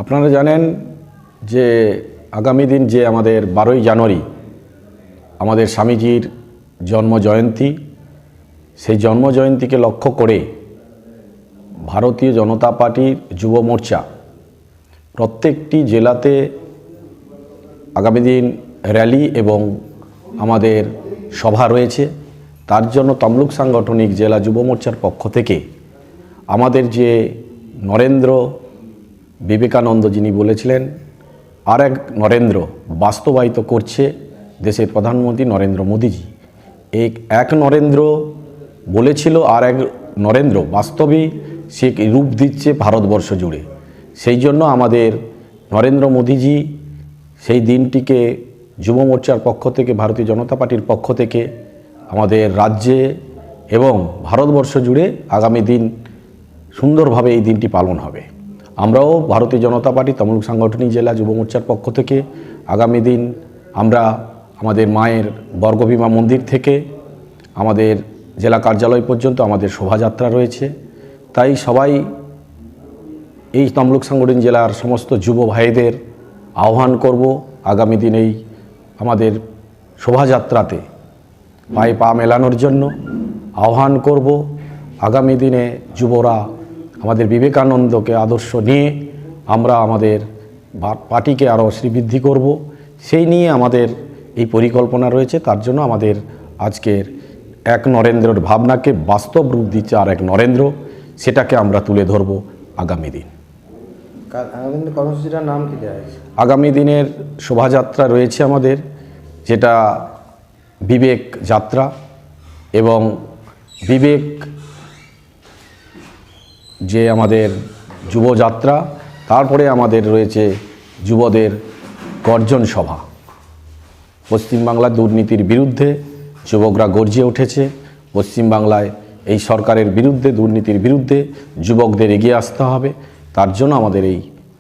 আপনারা জানেন যে আগামী দিন যে আমাদের 12ই জানুয়ারি আমাদের স্বামীজির জন্মজয়ন্তী, সেই জন্মজয়ন্তীকে লক্ষ্য করে ভারতীয় জনতা পার্টির যুব মোর্চা প্রত্যেকটি জেলাতে আগামী দিন র্যালি এবং আমাদের সভা রয়েছে। তার জন্য তমলুক সাংগঠনিক জেলা যুব মোর্চার পক্ষ থেকে আমাদের যে নরেন্দ্র বিবেকানন্দ যিনি বলেছিলেন আর এক নরেন্দ্র বাস্তবায়িত করছে দেশের প্রধানমন্ত্রী নরেন্দ্র মোদীজি। এই এক নরেন্দ্র বলেছিল আর এক নরেন্দ্র বাস্তবে সে রূপ দিচ্ছে ভারতবর্ষ জুড়ে। সেই জন্য আমাদের নরেন্দ্র মোদীজি সেই দিনটিকে যুব মোর্চার পক্ষ থেকে, ভারতীয় জনতা পার্টির পক্ষ থেকে আমাদের রাজ্যে এবং ভারতবর্ষ জুড়ে আগামী দিন সুন্দরভাবে এই দিনটি পালন হবে। আমরাও ভারতীয় জনতা পার্টি তমলুক সাংগঠনিক জেলা যুব মোর্চার পক্ষ থেকে আগামী দিন আমরা আমাদের মায়ের বর্গভীমা মন্দির থেকে আমাদের জেলা কার্যালয় পর্যন্ত আমাদের শোভাযাত্রা রয়েছে। তাই সবাই এই তমলুক সাংগঠনিক জেলার সমস্ত যুব ভাইদের আহ্বান করব আগামী দিন এই আমাদের শোভাযাত্রাতে পায়ে পা মেলানোর জন্য আহ্বান করব। আগামী দিনে যুবরা আমাদের বিবেকানন্দকে আদর্শ নিয়ে আমরা আমাদের পার্টিকে আরও শ্রীবৃদ্ধি করব, সেই নিয়ে আমাদের এই পরিকল্পনা রয়েছে। তার জন্য আমাদের আজকের এক নরেন্দ্রের ভাবনাকে বাস্তব রূপ দিচ্ছে আর এক নরেন্দ্র, সেটাকে আমরা তুলে ধরব আগামী দিন। আগামী কর্মসূচিটার নাম কি দেওয়া হয়েছে? আগামী দিনের শোভাযাত্রা রয়েছে আমাদের, যেটা বিবেক যাত্রা এবং বিবেক যে আমাদের যুবযাত্রা, তারপরে আমাদের রয়েছে যুবদের গর্জন সভা। পশ্চিমবাংলার দুর্নীতির বিরুদ্ধে যুবকরা গর্জে উঠেছে। পশ্চিমবাংলায় এই সরকারের বিরুদ্ধে, দুর্নীতির বিরুদ্ধে যুবকদের এগিয়ে আসতে হবে। তার জন্য আমাদের এই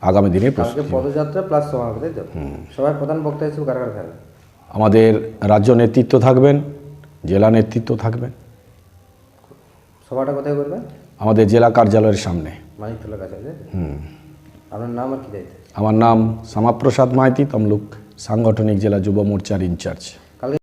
আগামী দিনে পদযাত্রা প্লাস সভা হবে, তাই তো? সবাই প্রধান বক্তা হিসেবে কারা কারা থাকবে? আমাদের রাজ্য নেতৃত্ব থাকবেন, জেলা নেতৃত্ব থাকবেন। সভাটা কোথায় করবেন? আমাদের জেলা কার্যালয়ের সামনে, মানিকতলা কাছে। আপনার নাম আর কি দায়িত্ব? আমার নাম শ্যামাপ্রসাদ মাইতি, তমলুক সাংগঠনিক জেলা যুব মোর্চার ইনচার্জ।